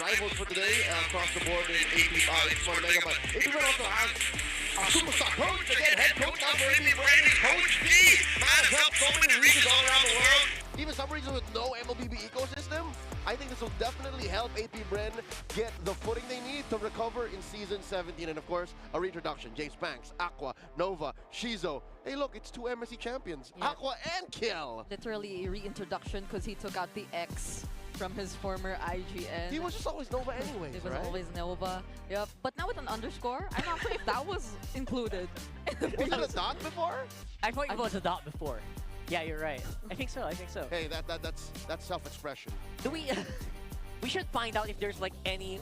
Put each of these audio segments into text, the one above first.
rivals for today across the board in AP Smart Mega, but AP Red also has a superstar coach again, head coach now for AP Red, Coach D. Man has helped so many regions all around the world. Even some regions with no MLBB ecosystem. I think this will definitely help AP Bren get the footing they need to recover in Season 17. And of course, a reintroduction. James Banks, Aqua, Nova, Shizo. Hey look, it's two MSC champions. Yep. Aqua and Kill. Literally a reintroduction because he took out the X from his former IGN. He was just always Nova anyways, It was right? always Nova. Yep. But now with an underscore, I'm not sure if that was included. Was it a dot before? I thought it was a dot before. Yeah, you're right. I think so. I think so. Hey, that's self-expression. Do we? We should find out if there's like any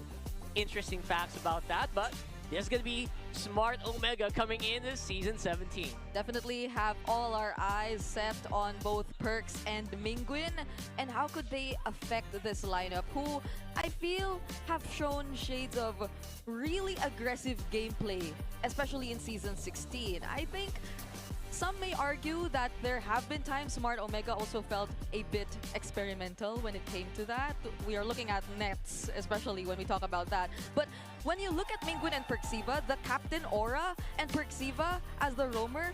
interesting facts about that. But there's gonna be Smart Omega coming in this Season 17. Definitely have all our eyes set on both Perks and Minguin. And how could they affect this lineup, who I feel have shown shades of really aggressive gameplay, especially in Season 16. I think some may argue that there have been times Smart Omega also felt a bit experimental when it came to that. We are looking at nets, especially when we talk about that. But when you look at Minguin and Perxiva, the Captain Aura and Perxiva as the roamer,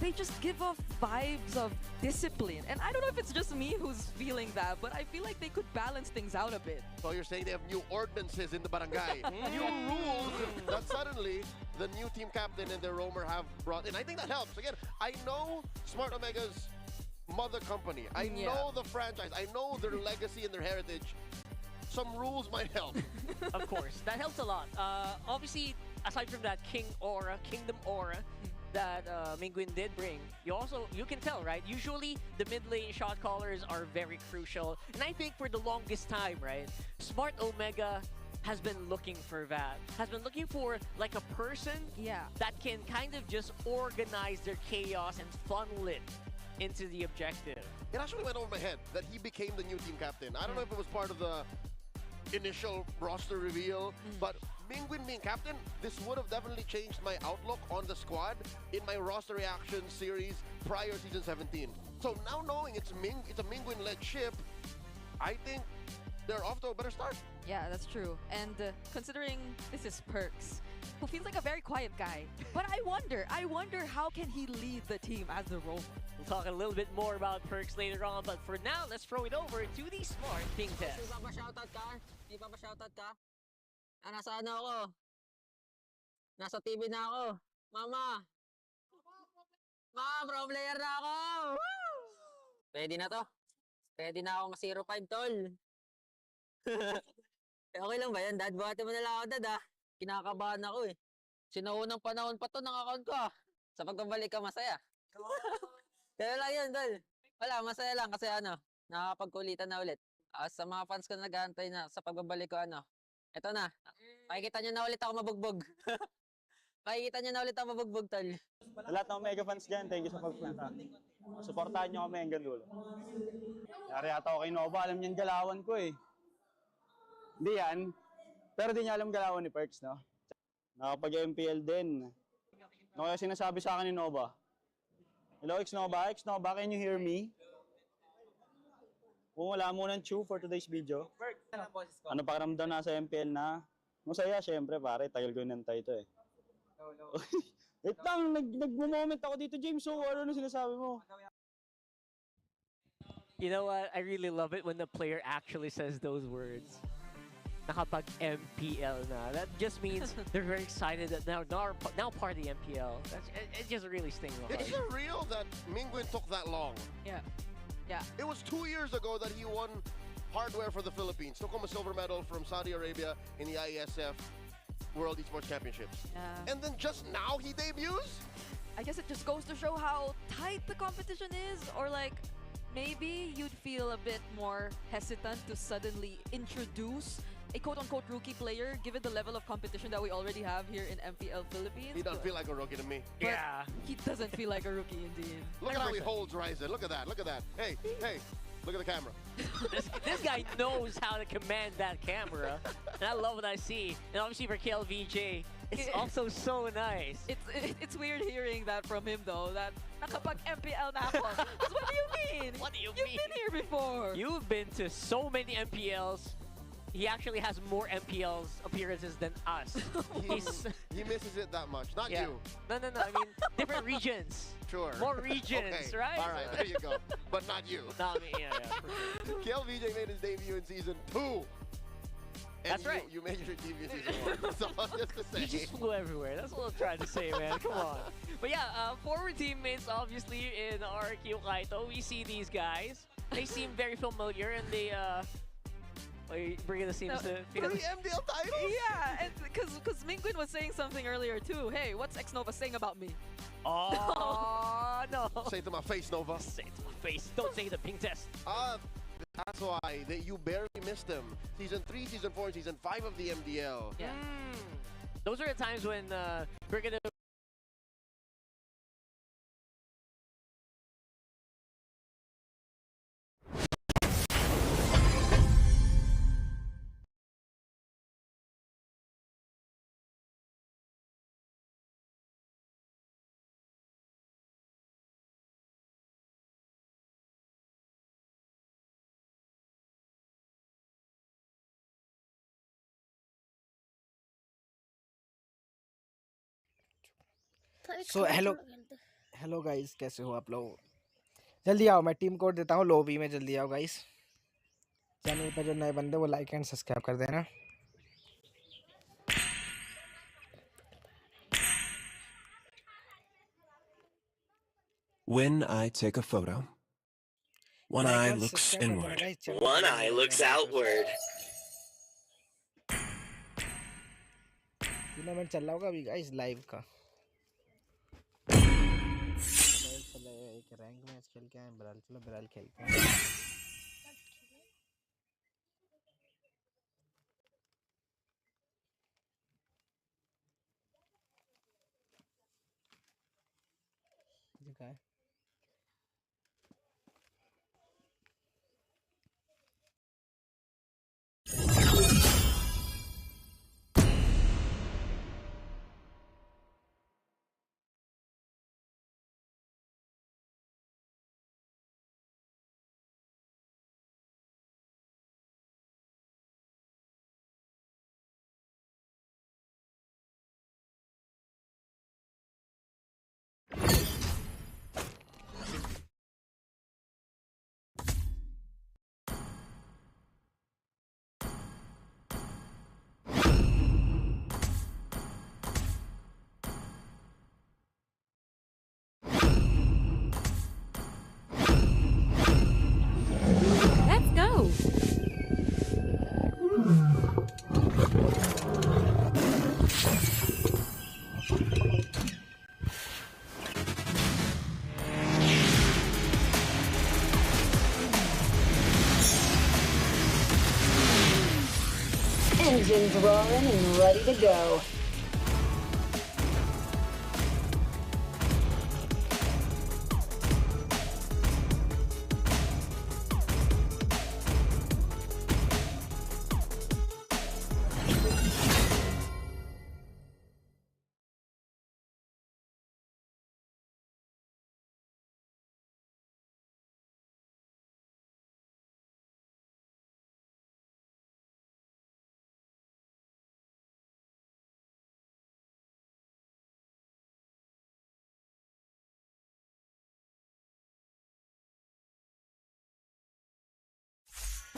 they just give off vibes of discipline. And I don't know if it's just me who's feeling that, but I feel like they could balance things out a bit. So you're saying they have new ordinances in the barangay, new rules that suddenly the new team captain and their roamer have brought in. I think that helps. Again, I know Smart Omega's mother company. I know the franchise. I know their legacy and their heritage. Some rules might help. Of course, that helps a lot. Obviously, aside from that Kingdom Aura that Minguin did bring, you can tell, right? Usually, the mid lane shot callers are very crucial. And I think for the longest time, right, Smart Omega has been looking for that. Has been looking for like a person that can kind of just organize their chaos and funnel it into the objective. It actually went over my head that he became the new team captain. I don't know if it was part of the initial roster reveal, but Minguin being captain, this would have definitely changed my outlook on the squad in my roster reaction series prior Season 17. So now knowing it's a Minguin-led ship, I think they're off to a better start. Yeah, that's true. And considering this is Perks, who feels like a very quiet guy, but I wonder how can he lead the team as the roamer? We'll talk a little bit more about Perks later on, but for now, let's throw it over to the Smart Ping Test. May shoutout ka? Nasa ano ako? Nasa TV na ako. Mama! Pro player na ako! Woo! Ready na to? Ready na akong 05, tol. Okay lang ba yan, Dad? Buhati mo na lang ako, Dad, ah. Kinakabahan ako, eh. Sinaunang panahon pa to ng account ko, ah. Sa pagbabalik ka, masaya. Kaya lang yun, Tol. Wala, masaya lang kasi nakakapagkulitan na ulit. Sa mga fans ko na nag-aantay na sa pagbabalik ko, eto na. Makikita nyo na ulit ako mabugbog. Makikita nyo na ulit ako mabugbog, Tol. Sa lahat ng mega fans dyan, thank you sa pagpunta. Suportahan nyo kami hanggang dulo. Yari ata ako kay Nova, alam niyan galawan ko eh. Hindi yan, pero di niya alam galawan ni Perks, no? Nakapag-MPL din. Ano kaya sinasabi sa akin ni Nova? Hello, X-Nova? X-Nova, can you hear me? Kung wala mo ng chew for today's video. Ano pakiramdam na sa MPL na? Masaya, syempre pare, tagal ko nantay ito eh. No. Wait lang, nag-moment ako dito, James. So, ano sinasabi mo? You know what? I really love it when the player actually says those words. Nakapag-MPL na. That just means they're very excited that now part of the MPL. It just really stings my heart. Is it real that Minguin took that long? Yeah. It was 2 years ago that he won hardware for the Philippines. Took home a silver medal from Saudi Arabia in the IESF World Esports Championships. Yeah. And then just now he debuts? I guess it just goes to show how tight the competition is, or like maybe you'd feel a bit more hesitant to suddenly introduce a quote-unquote rookie player given the level of competition that we already have here in MPL Philippines. He doesn't feel like a rookie to me. Yeah. He doesn't feel like a rookie indeed. Look at how he holds Ryzen. Look at that. Look at that. Hey, look at the camera. This guy knows how to command that camera. And I love what I see. And obviously for KLVJ, it's also so nice. It's weird hearing that from him though, that nakapag-MPL na ako. 'Cause what do you mean? What do you mean? You've been here before. You've been to so many MPLs. he actually has more MPLs appearances than us. He's He misses it that much. Not yeah. you. No. I mean different regions. Sure. More regions, Okay. right? All right, there you go. But not you. No, I mean, yeah. For sure. KLVJ made his debut in season 2. And That's right. You made your debut in season 1. So just to say. He just flew everywhere. That's what I'm trying to say, man. Come on. But yeah, former teammates, obviously, in RQ Kaito, we see these guys. They seem very familiar, and they, bringing the teams to... 3 MDL titles? Yeah, and because Minguin was saying something earlier too. Hey, what's X-Nova saying about me? Oh, no. Say it to my face, Nova. Say it to my face. Don't say the ping test. That's why you barely missed them. Season 3, Season 4, and Season 5 of the MDL. Yeah. Those are the times when Brigadier... so hello guys, कैसे हो आप लोग? जल्दी आओ, मैं team code देता हूँ lobby में, जल्दी आओ गाइस। चैनल पे जो नए बंदे वो लाइक एंड सब्सक्राइब कर देना। When I take a photo, one Like eye और looks subscribe कर देना inward. guys, चैनल One पे eye नए looks बंदे हैं। outward. टूर्नामेंट चल रहा होगा अभी गाइस लाइव का। चलो एक रैंक मैच खेल के आए, ब्राल चलो ब्राल खेलते हैं। ये क्या है? Let's go. Engines roaring and ready to go.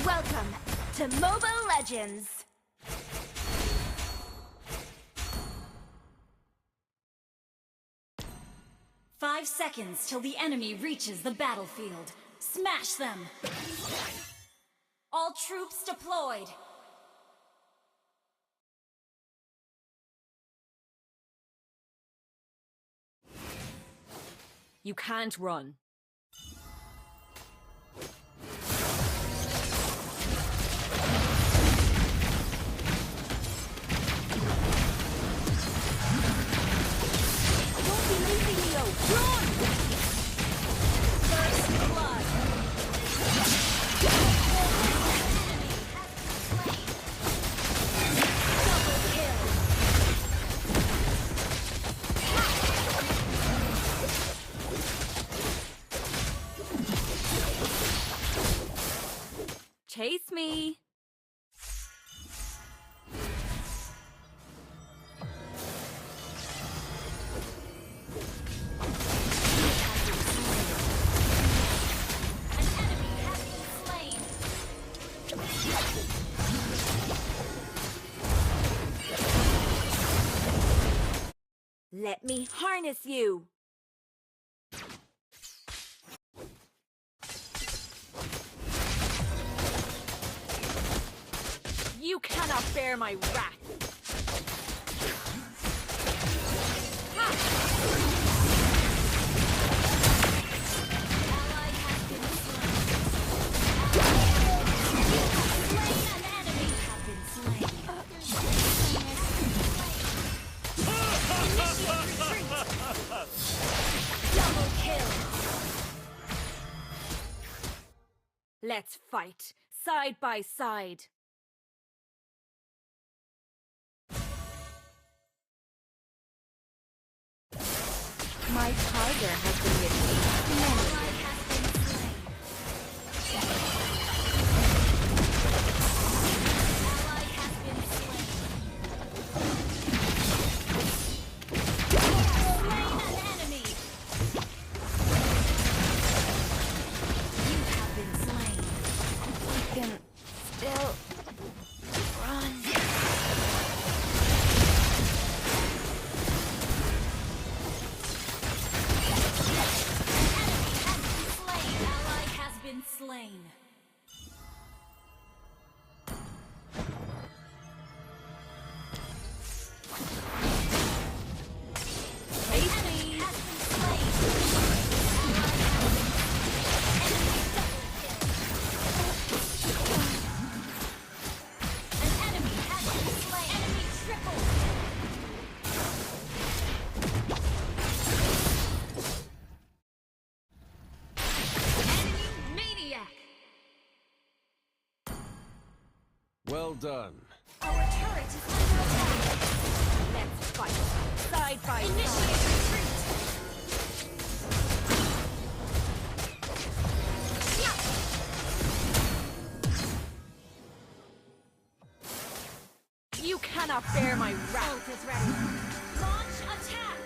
Welcome to Mobile Legends. Five seconds till the enemy reaches the battlefield. Smash them! All troops deployed. You can't run. Don't be leaving me, run! First blood. Double kill. Let me harness you. You cannot bear my wrath. Let's fight, side by side. My tiger has been with me. Ally has been slain. Slain an enemy. You have been slain. We can still run. Slain. Well done. Our turret is under attack. Let's fight. Side by side. Initiate retreat. You cannot bear my wrath. Ult is ready. Launch attack.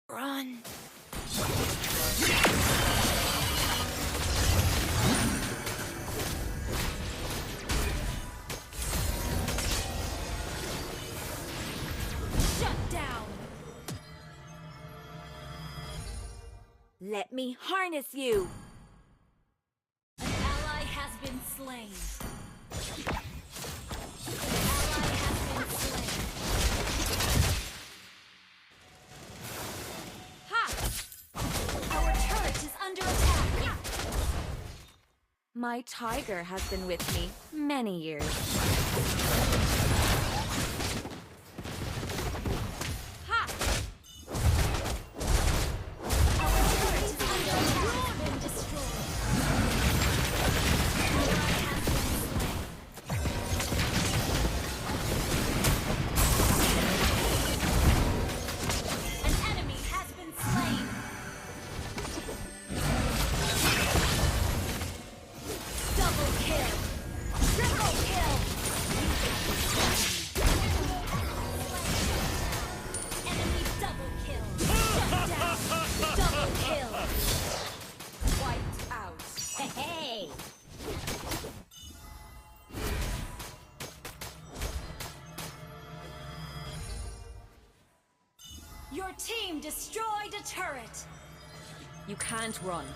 Run. Shut down. Let me harness you. An ally has been slain. My tiger has been with me many years. Ha! Our turret is under attack. Been destroyed. An enemy has been slain. Double kill! Triple kill! Enemy double kill! Shut down! Double kill! Wiped out! Hey! Your team destroyed a turret! You can't run.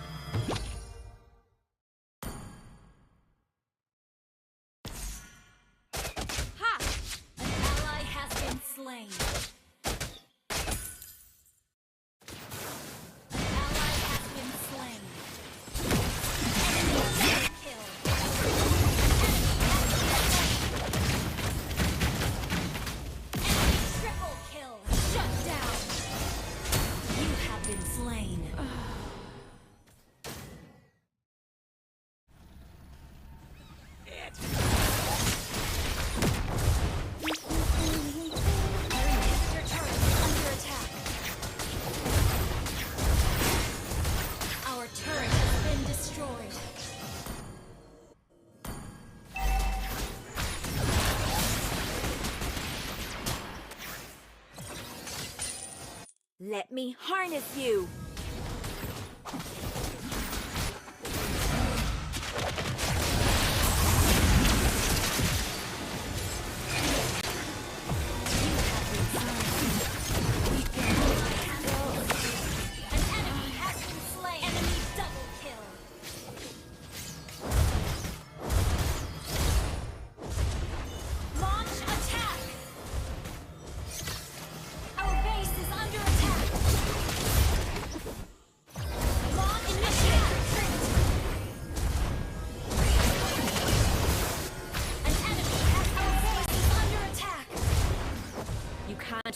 Slain. Ally has been slain. Enemy double kill. Let me harness you.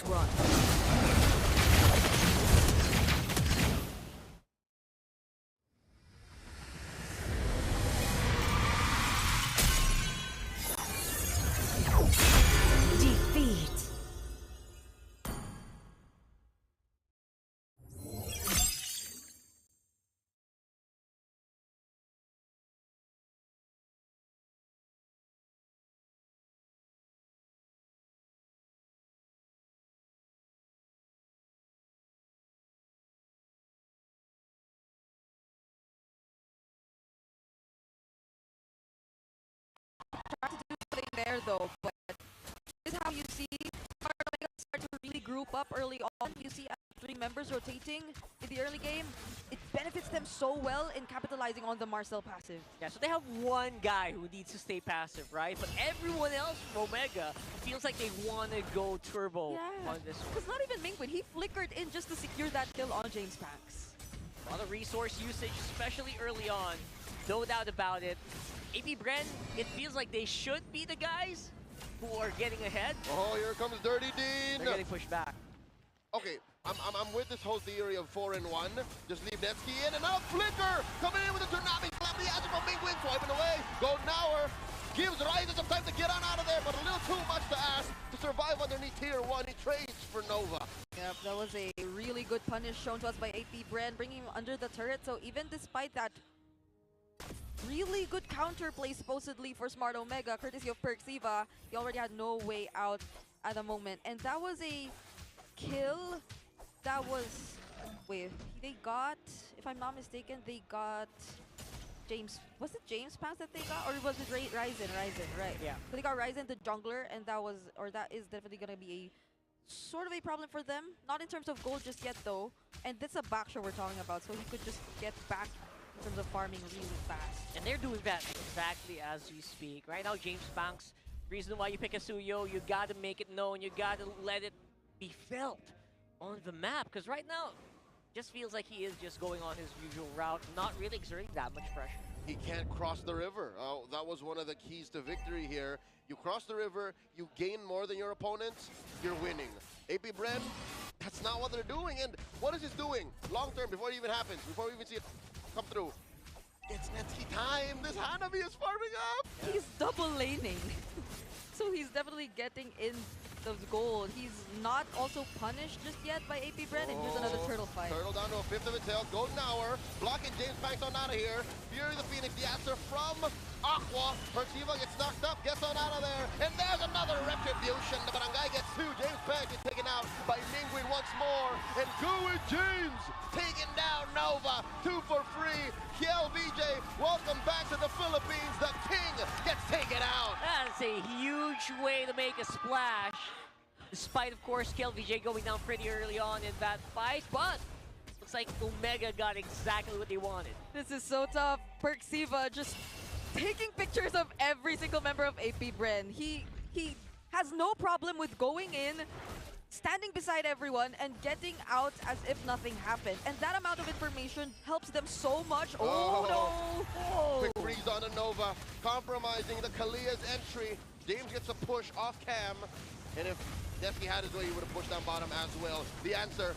Run. Defeat. Trying to do something there though, but this is how you see Omega start to really group up early on. You see 3 members rotating in the early game. It benefits them so well in capitalizing on the Marcel passive. Yeah, so they have one guy who needs to stay passive, right? But everyone else from Omega feels like they want to go turbo on this one. Because not even Mingwin, he flickered in just to secure that kill on James Panks. A lot of resource usage, especially early on. No doubt about it. AP Bren, it feels like they should be the guys who are getting ahead. Oh, here comes Dirty Dean. They're getting pushed back. Okay, I'm with this whole theory of 4-in-1. Just leave Nevsky in, and now Flicker coming in with a tsunami. Slap the edge from Mingwin, swiping away. Golden Hour gives Ryzen some time to get on out of there, but a little too much to ask to survive underneath tier 1. He trades for Nova. Yep, that was a really good punish shown to us by AP Bren, bringing him under the turret. So even despite that really good counterplay supposedly for Smart Omega, courtesy of Perxiva, he already had no way out at the moment. And that was a kill that was... Wait, they got... If I'm not mistaken, they got... James... Was it James Pants that they got? Or was it Ryzen? Ryzen, right. Yeah. So they got Ryzen, the jungler, and that was... Or that is definitely going to be a sort of a problem for them. Not in terms of gold just yet, though. And this is a backshot we're talking about, so he could just get back in terms of farming really fast. And they're doing that exactly as we speak. Right now, James Banks, reason why you pick a Suyo, you gotta make it known, you gotta let it be felt on the map. Because right now, just feels like he is just going on his usual route, not really exerting that much pressure. He can't cross the river. That was one of the keys to victory here. You cross the river, you gain more than your opponents, you're winning. AP Bren, that's not what they're doing. And what is this doing? Long term, before it even happens, before we even see it come through. It's Netsky time. This Hanabi is farming up. He's double laning. So he's definitely getting in those gold. He's not also punished just yet by AP Bren, and here's another turtle fight. Turtle down to a fifth of its health. Golden Hour blocking James Banks on out of here. Fury the Phoenix, the answer from Aqua. Perciva gets knocked up, gets on out of there. And there's another retribution. The Barangay gets 2. James Banks is taken out by Mingwin once more. And Good James taking down Nova. 2 for free. Kiel BJ, welcome back to the Philippines. The king gets taken out. That's a huge way to make a splash. Despite, of course, Kiel VJ going down pretty early on in that fight. But looks like Omega got exactly what they wanted. This is so tough. Perxiva just taking pictures of every single member of AP Bren. He has no problem with going in, standing beside everyone, and getting out as if nothing happened. And that amount of information helps them so much. Oh, no! Oh. Quick freeze on a Nova, compromising the Kalia's entry. James gets a push off cam. And if Defky had his way, he would have pushed down bottom as well. The answer,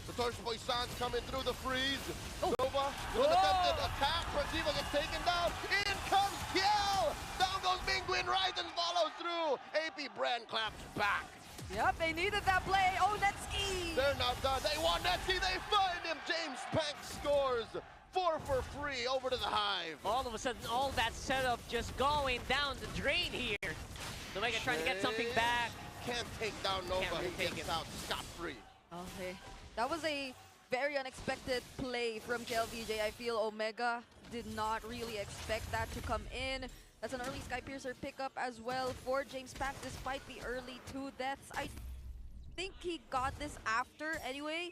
the Torch Boy Sans coming through the freeze. Nova with an attempted attack. Perciva gets taken down. In comes Kiel! Down goes Mingwin. Ryzen follows through. AP Bren claps back. Yep, they needed that play. Oh, Netsky! They're not done. They want Netsky. They find him. James Panks scores. 4 for free over to the Hive. All of a sudden, all that setup just going down the drain here. Omega trying to get something back. Can't take down Nova. Can't really He take gets it. out scot-free. Okay. That was a very unexpected play from KLVJ. I feel Omega did not really expect that to come in. That's an early Skypiercer pickup as well for James Pack despite the early 2 deaths. I think he got this after anyway.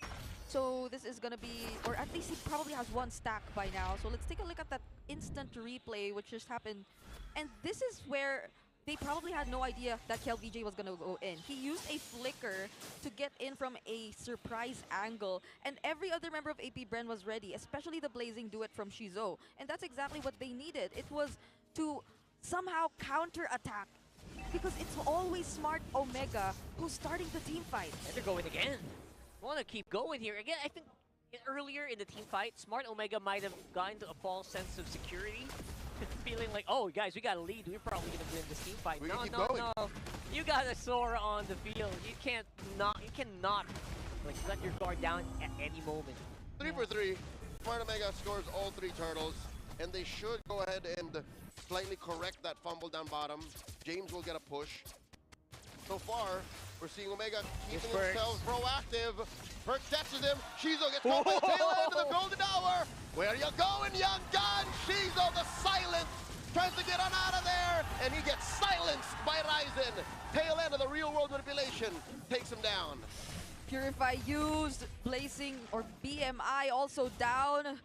So this is gonna be, or at least he probably has 1 stack by now. So let's take a look at that instant replay which just happened. And this is where they probably had no idea that KLVJ was gonna go in. He used a flicker to get in from a surprise angle, and every other member of AP Bren was ready, especially the blazing duet from Shizo. And that's exactly what they needed. It was to somehow counter-attack, because it's always smart Omega who's starting the team fight. And they're going again. Want to keep going here. Again, I think earlier in the team fight, Smart Omega might have gotten to a false sense of security. Feeling like, oh, guys, we got a lead. We're probably going to win this team fight. No. You got to soar on the field. You cannot like let your guard down at any moment. 3 for 3. Smart Omega scores all 3 turtles, and they should go ahead and slightly correct that fumble down bottom. James will get a push. So far, we're seeing Omega keeping themselves proactive. Perk catches him. Shizo gets caught by the tail end of the golden hour. Where you going, young gun? Shizo, the silence, tries to get on out of there, and he gets silenced by Ryzen. Tail end of the real world manipulation takes him down. Purify used, Blazing or BMI also down,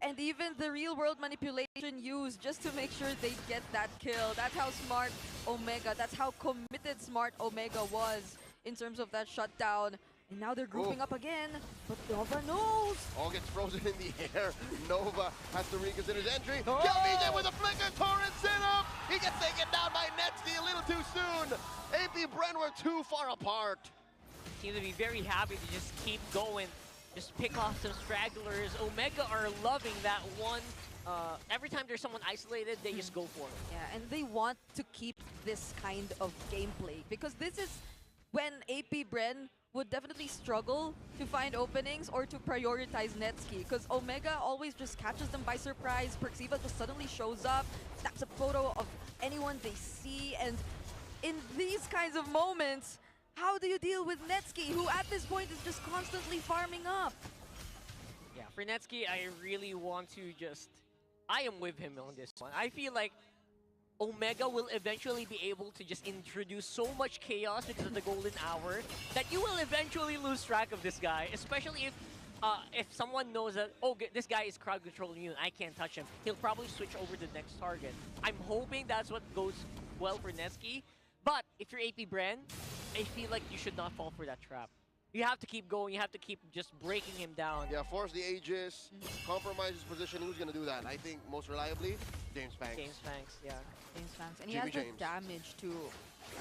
and even the real world manipulation used just to make sure they get that kill. That's how smart Omega, that's how committed smart Omega was in terms of that shutdown. And now they're grouping up again, but Nova knows. All gets frozen in the air. Nova has to reconsider his entry. KLVJ with a flicker, torrent sit up. He gets taken down by Netsky a little too soon. AP Bren were too far apart. Seem to be very happy to just keep going. Just pick off some stragglers. Omega are loving that one. Every time there's someone isolated, they just go for it. Yeah, and they want to keep this kind of gameplay because this is when AP Bren would definitely struggle to find openings or to prioritize Netsky, because Omega always just catches them by surprise. Perxiva just suddenly shows up, snaps a photo of anyone they see, and in these kinds of moments, how do you deal with Netsky, who at this point is just constantly farming up? Yeah, for Netsky, I really want to just... I am with him on this one. I feel like Omega will eventually be able to just introduce so much chaos because of the golden hour that you will eventually lose track of this guy, especially if someone knows that, oh, this guy is crowd control immune, I can't touch him. He'll probably switch over to the next target. I'm hoping that's what goes well for Netsky, but if you're AP Bren, I feel like you should not fall for that trap. You have to keep going, you have to keep just breaking him down. Yeah, force the Aegis, compromise his position. Who's going to do that? I think most reliably, James Banks. James Banks, yeah. James Banks. And he Jimmy has the James. damage to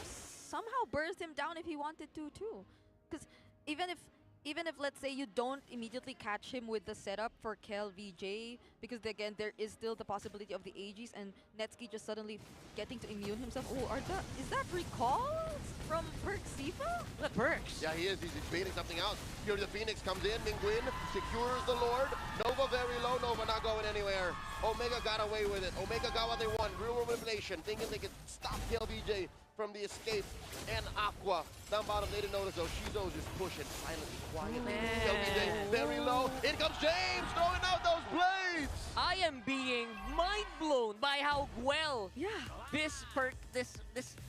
somehow burst him down if he wanted to too. Because even if let's say you don't immediately catch him with the setup for KLVJ, because again there is still the possibility of the Aegis and Netsky just suddenly getting to immune himself. Oh, is that recalls from Perxiva? Look, Perks. Yeah, he is. He's baiting something out. Fury the Phoenix comes in. Minguin secures the Lord. Nova very low. Nova not going anywhere. Omega got away with it. Omega got what they want. Real world manipulation. Thinking they could stop KLVJ from the escape. And Aqua down bottom. They didn't notice though. Shizo's just pushing silently, quietly. KLVJ very low. In comes James throwing out those blades. I am being mind blown by how well this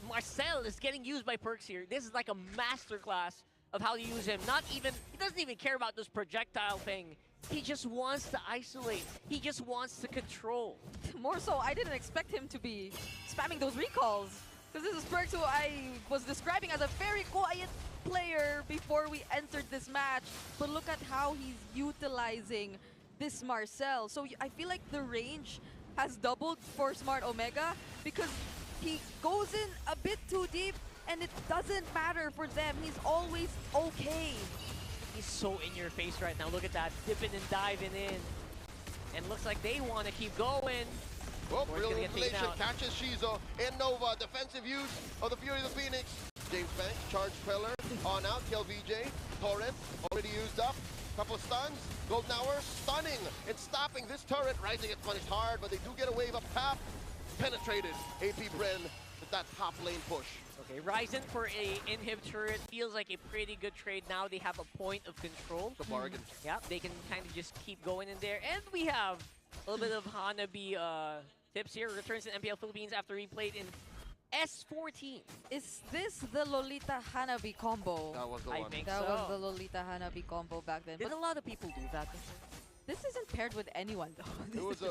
Marcel is getting used by Perks here. This is like a masterclass of how to use him. He doesn't even care about this projectile thing. He just wants to isolate. He just wants to control. More so, I didn't expect him to be spamming those recalls. Because this is Perks who I was describing as a very quiet player before we entered this match. But look at how he's utilizing this Marcel. So I feel like the range has doubled for Smart Omega because he goes in a bit too deep and it doesn't matter for them. He's always okay. He's so in your face right now. Look at that, dipping and diving in. And looks like they want to keep going. Oh, brilliant manipulation catches Shizo and Nova. Defensive use of the Fury of the Phoenix. James Banks, charge Peller, on out, KLVJ. Torrent, already used up. Couple of stuns. Golden Hour, stunning and stopping this turret. Rising gets punished hard, but they do get a wave up top. Penetrated. AP Bren with that top lane push. Okay, Ryzen for a inhib turret feels like a pretty good trade now. They have a point of control. The bargain. Yeah, they can kind of just keep going in there. And we have a little bit of Hanabi tips here. Returns to MPL Philippines after he played in S14. Is this the Lolita Hanabi combo? That was the I one. think That so. was the Lolita Hanabi combo back then. Did But a lot of people do that? this isn't paired with anyone though. It was a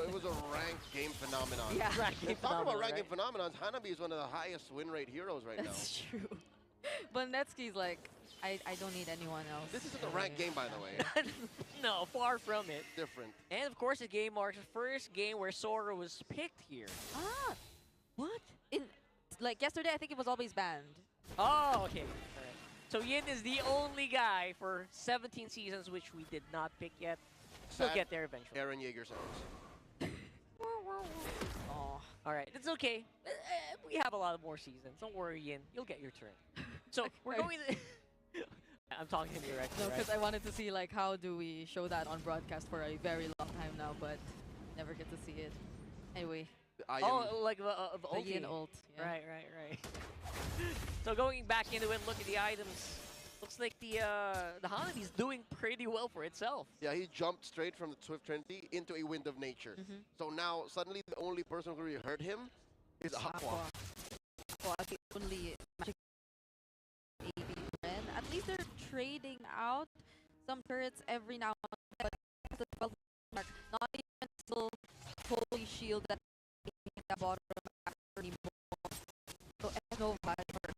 ranked game phenomenon. Yeah. Ranking Talk about phenomenal, ranking right? phenomenons. Hanabi is one of the highest win rate heroes right now. That's true. But Netsky's like, I don't need anyone else. This isn't a ranked game, by the way. No, far from it. Different. And of course, the game marks the first game where Sora was picked here. Ah, What? in like yesterday, I think it was always banned. Oh, okay. Alright. So Yin is the only guy for 17 seasons, which we did not pick yet. We'll Sad get there eventually. Aaron Yeager sounds. Oh, alright. It's okay. We have a lot of more seasons. Don't worry, Yin. You'll get your turn. So, we're going to... I'm talking directly, No, right? because I wanted to see like how do we show that on broadcast for a very long time now, but never get to see it. Anyway, I Oh, like the the Yin ulti. ult. Yeah. Right. So going back into it, look at the items. Looks like the Hanabi's doing pretty well for itself. Yeah, he jumped straight from the Swift Trinity into a Wind of Nature. So now, suddenly, the only person who really hurt him is Aqua. Aqua, the only magic AB friend. At least they're trading out some turrets every now and then, but at the 12 mark, not even still fully shield that bottom anymore. So no Viper.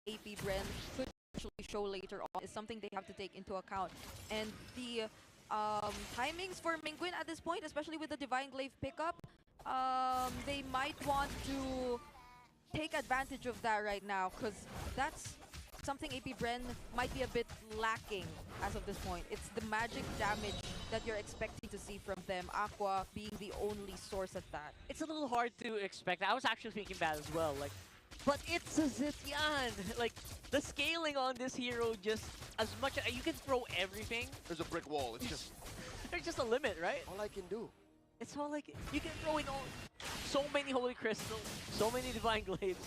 AP Brand could actually show later on is something they have to take into account. And the timings for Mingguin at this point, especially with the Divine Glaive pickup, they might want to take advantage of that right now, because that's something AP Bren might be a bit lacking as of this point. It's the magic damage that you're expecting to see from them, Aqua being the only source of that. It's a little hard to expect. I was actually thinking that as well. Like, but it's a Zitian. Like, the scaling on this hero just as much. You can throw everything. There's a brick wall. It's just There's just a limit, right? all I can do. It's all like you can throw in so many holy crystals, so many divine glaives.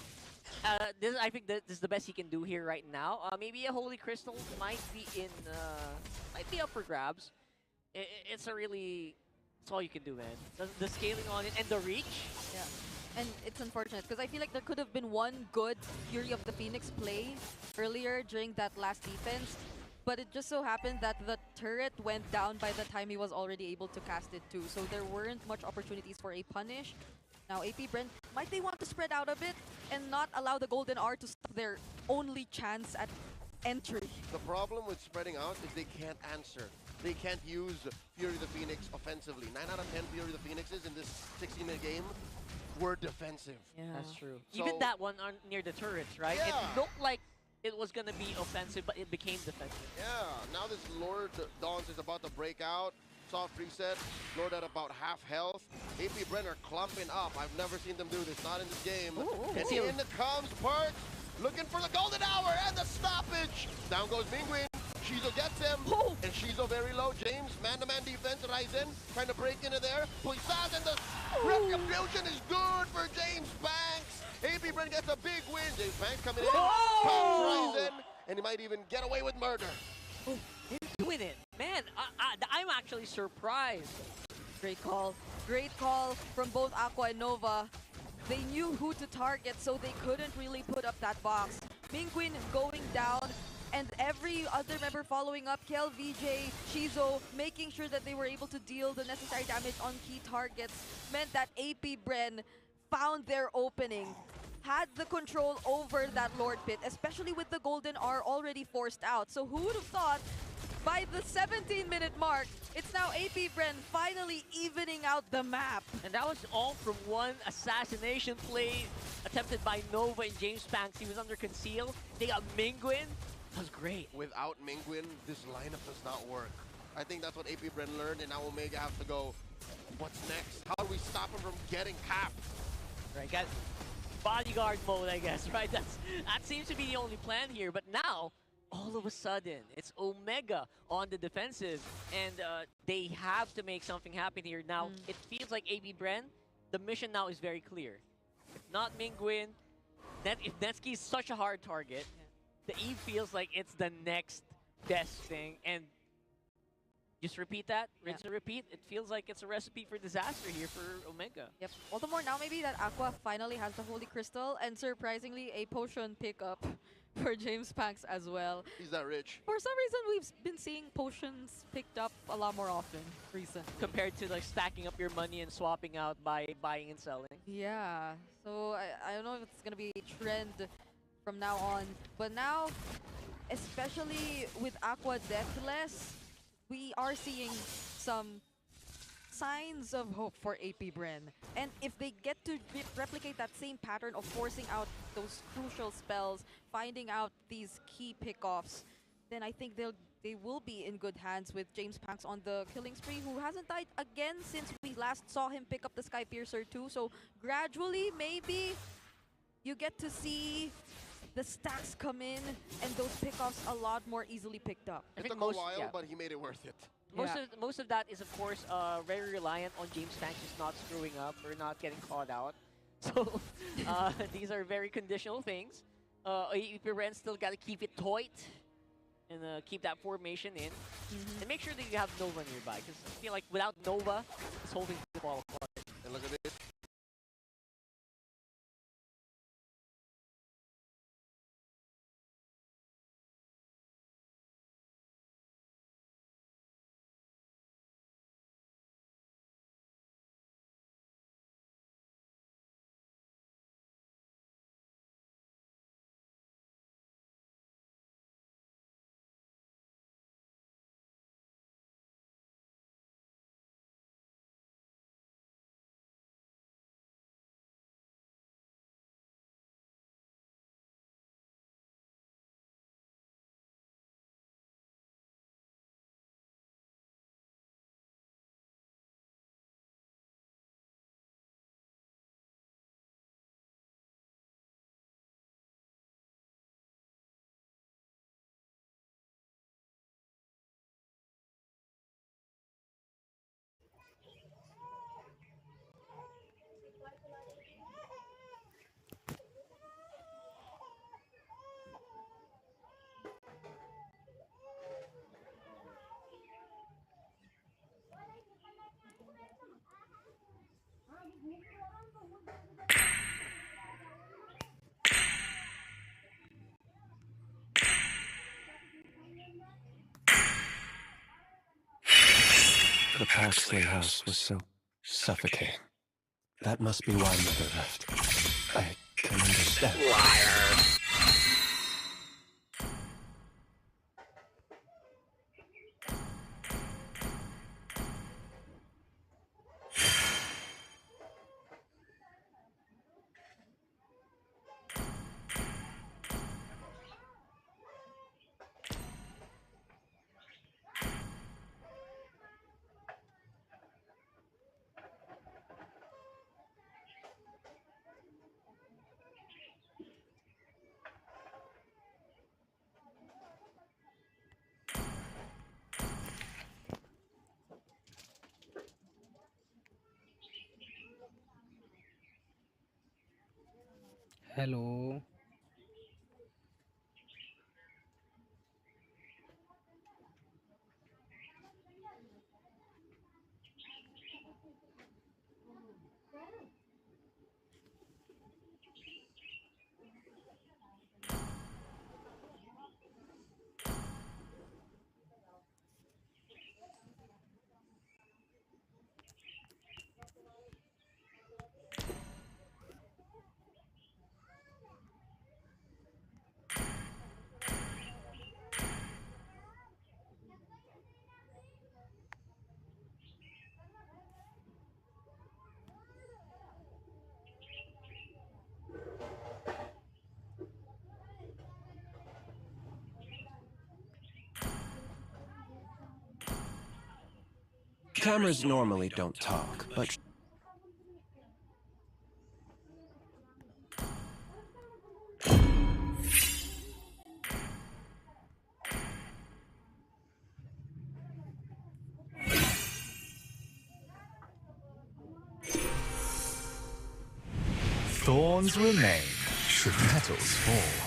I think this is the best he can do here right now. Maybe a holy crystal might be up for grabs. It's all you can do, man. The scaling on it and the reach. Yeah. And it's unfortunate because I feel like there could have been one good Fury of the Phoenix play earlier during that last defense. but it just so happened that the turret went down by the time he was already able to cast it too. So there weren't much opportunities for a punish. Now AP Brent, might they want to spread out a bit and not allow the Golden R to stop their only chance at entry? The problem with spreading out is they can't answer. They can't use Fury the Phoenix offensively. 9 out of 10 Fury the Phoenixes in this 16-minute game were defensive. Yeah, that's true. So- Even that one on near the turrets, right? Yeah. It looked like it was gonna be offensive, but it became defensive. Yeah, now this Lord Dawns is about to break out. Soft reset, Lord at about half health. AP Brent are clumping up. I've never seen them do this, not in this game. And Ooh. in comes Perks, looking for the golden hour and the stoppage. Down goes Mingwin. Shizo gets him, and Shizo very low. James, man-to-man defense, Ryzen trying to break into there. Puisaz, and the retribution is good for James Banks. AP Brent gets a big win. James Banks coming in, comes Ryzen, and he might even get away with murder. Doing it, man. I'm actually surprised. Great call. Great call from both Aqua and Nova. They knew who to target, so they couldn't really put up that box. Mingwin going down, and every other member following up, Kel, VJ, Shizo, making sure that they were able to deal the necessary damage on key targets, meant that AP Bren found their opening, had the control over that Lord Pit, especially with the Golden R already forced out. So who would have thought by the 17-minute mark, it's now AP Bren finally evening out the map. And that was all from one assassination play attempted by Nova and James Banks. He was under conceal. They got Mingwin. That was great. Without Mingwin, this lineup does not work. I think that's what AP Bren learned, and now Omega have to go, what's next? How do we stop him from getting capped? Right, got bodyguard mode, I guess, right? That seems to be the only plan here. But now, all of a sudden, it's Omega on the defensive, and they have to make something happen here. Now, it feels like AB Bren, the mission now is very clear. If not Mingwin, if Netsky is such a hard target, the Eve feels like it's the next best thing, and just repeat that, rinse and repeat. It feels like it's a recipe for disaster here for Omega. Yep. All the more now maybe that Aqua finally has the Holy Crystal, and surprisingly a potion pickup for James Banks as well. He's that rich. For some reason, we've been seeing potions picked up a lot more often recently. Compared to like stacking up your money and swapping out by buying and selling. Yeah. So I don't know if it's going to be a trend from now on. But now, especially with Aqua Deathless, we are seeing some signs of hope for AP Bren. And if they get to replicate that same pattern of forcing out those crucial spells, finding out these key pickoffs, then I think they will be in good hands with James Banks on the killing spree, who hasn't died again since we last saw him pick up the Sky Piercer too. So gradually, maybe you get to see the stacks come in and those pickoffs a lot more easily picked up. I It think took most, a while, yeah. but he made it worth it. Most of that is, of course, very reliant on James Banks just not screwing up or not getting caught out. So these are very conditional things. Bren still got to keep it tight and keep that formation in. And make sure that you have Nova nearby, because I feel like without Nova, this whole thing will fall apart. And look at this. The Paxley house was so suffocating. That must be why Mother left. I can understand. Hello. Cameras normally don't talk, but Thorns remain should petals fall.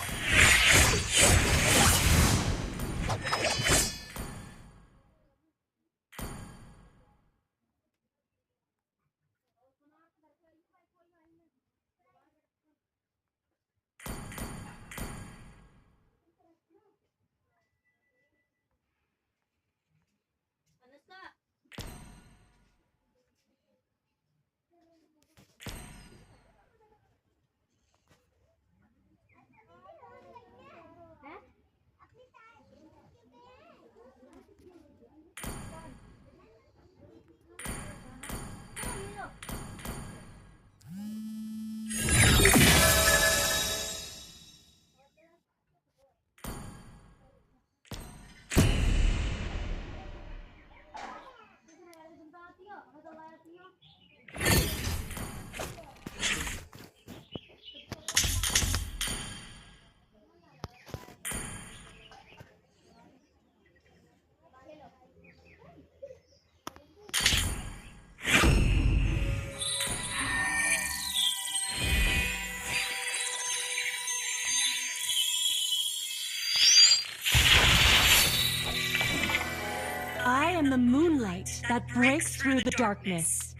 I am the moonlight that breaks through the darkness.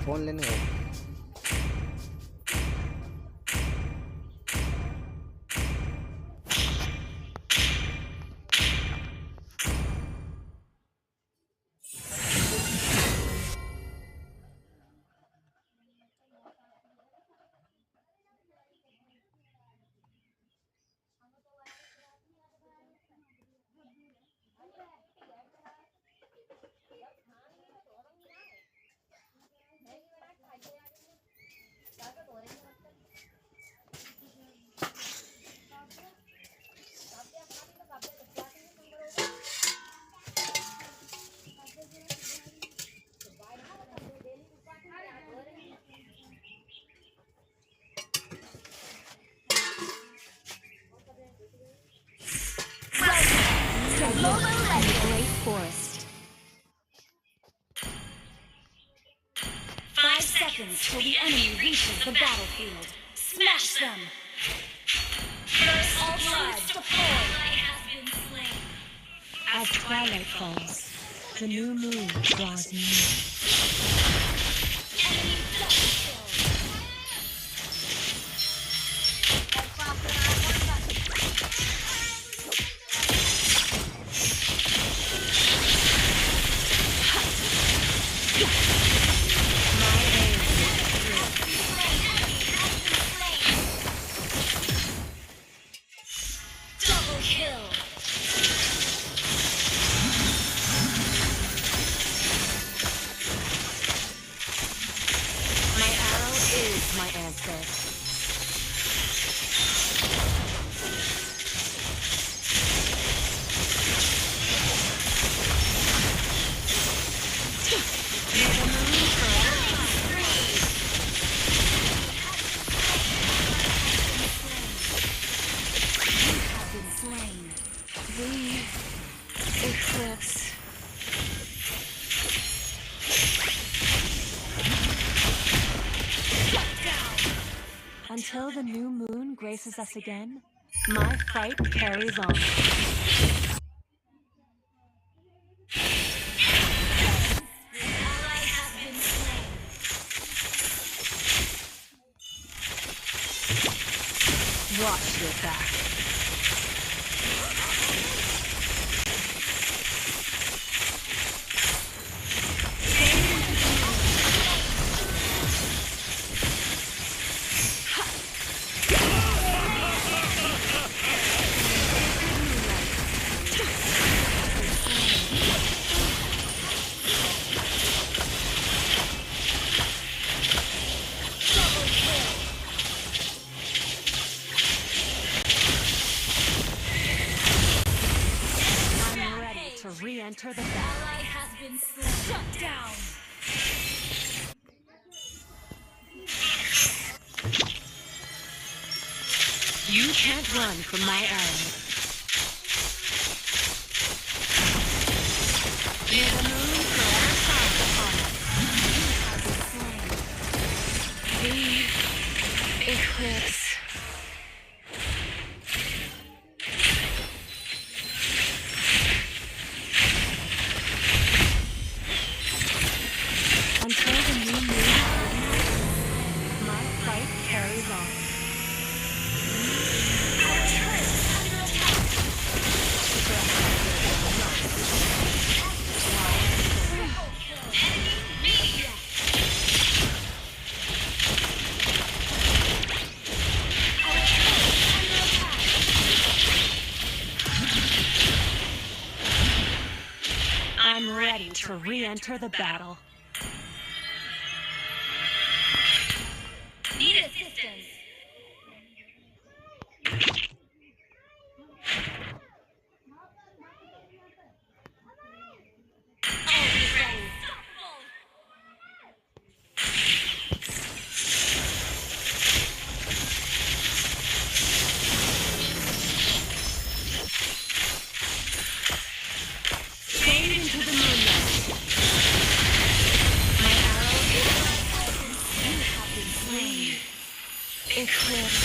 Phone लेने गए। Great forest. 5 seconds till the enemy reaches the battlefield. Smash them! First blood deployed. Has been slain. As twilight falls, the new moon draws near. Enemy double kill. Double kill. My arrow is my answer. May the moon forever you have been slain. The eclipse. Until the new moon graces us again, my fight carries on. Watch your back. Re-enter the battle. Ally has been slain. Shut down. You can't run from my arrow. May the moon forever shine upon us. You have been slain. The eclipse. Until the new moon, my fight carries on. Our turret is under attack. I'm ready to re-enter the battle. Need assistance. Fade into the moonlight. My arrow is you have been slain. Eclipse.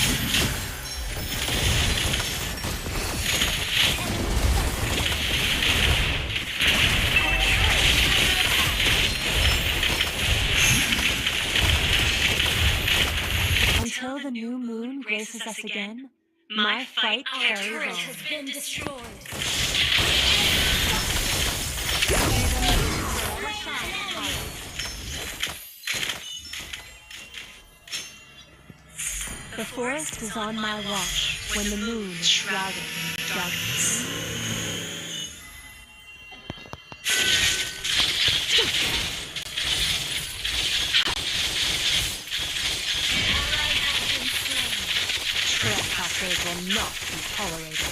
Until the new moon graces us again, my fight carries on. Our turret has been destroyed. The forest is on my watch when the moon is shrouded in darkness. Trespassers will not be tolerated.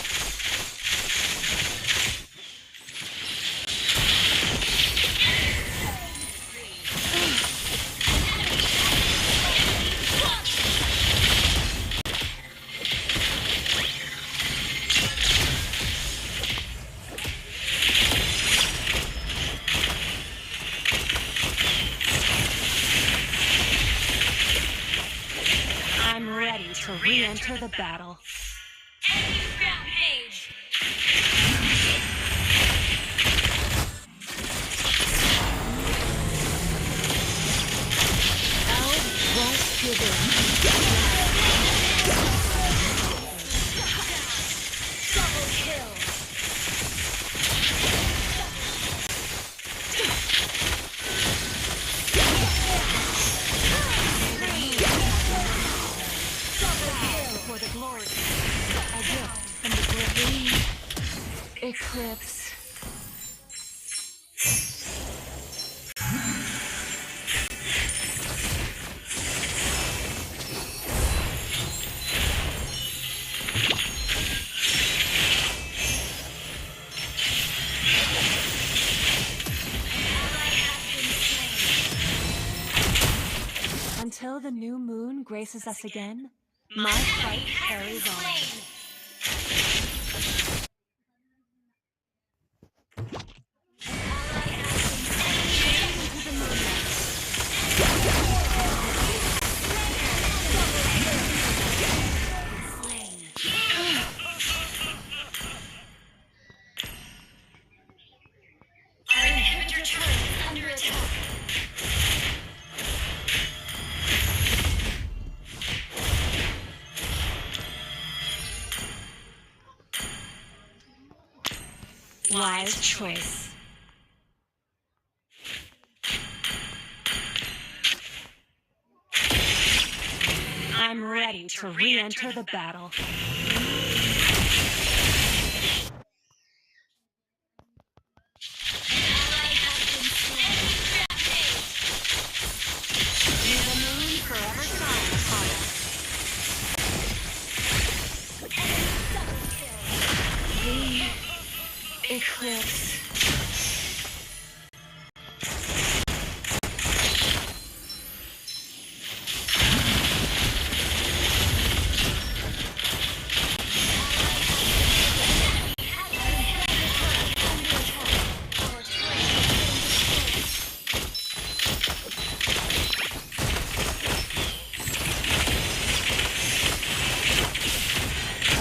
I'm ready to re-enter the battle. Enemy rampage! Eclipse. Until the new moon graces us again, my fight carries on. Our inhibitor turret is under attack. Wise choice. I'm ready to re-enter the battle. May the moon forever shine upon us. The eclipse.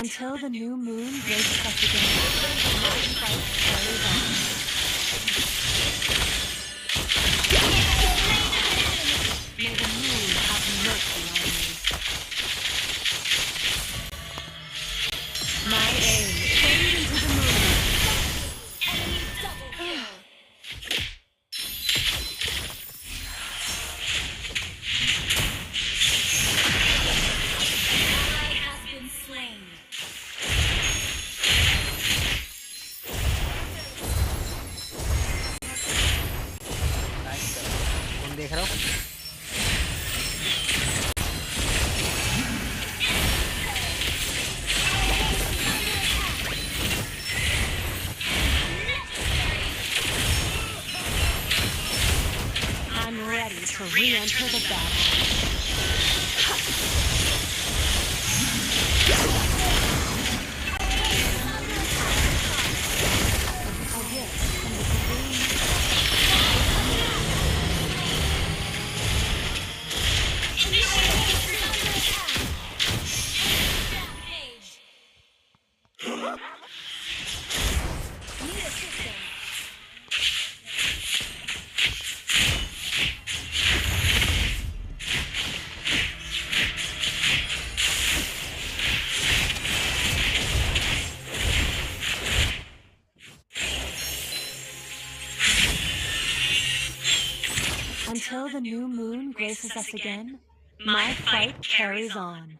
Until the new moon graces us again, my fight carries on. May the moon have mercy on me. My aim, fade into the moonlight. Enemy double kill. Ally has been slain. तुम देख रहे हो I'm ready to re-enter the battle. Until the new moon graces us again, my fight carries on.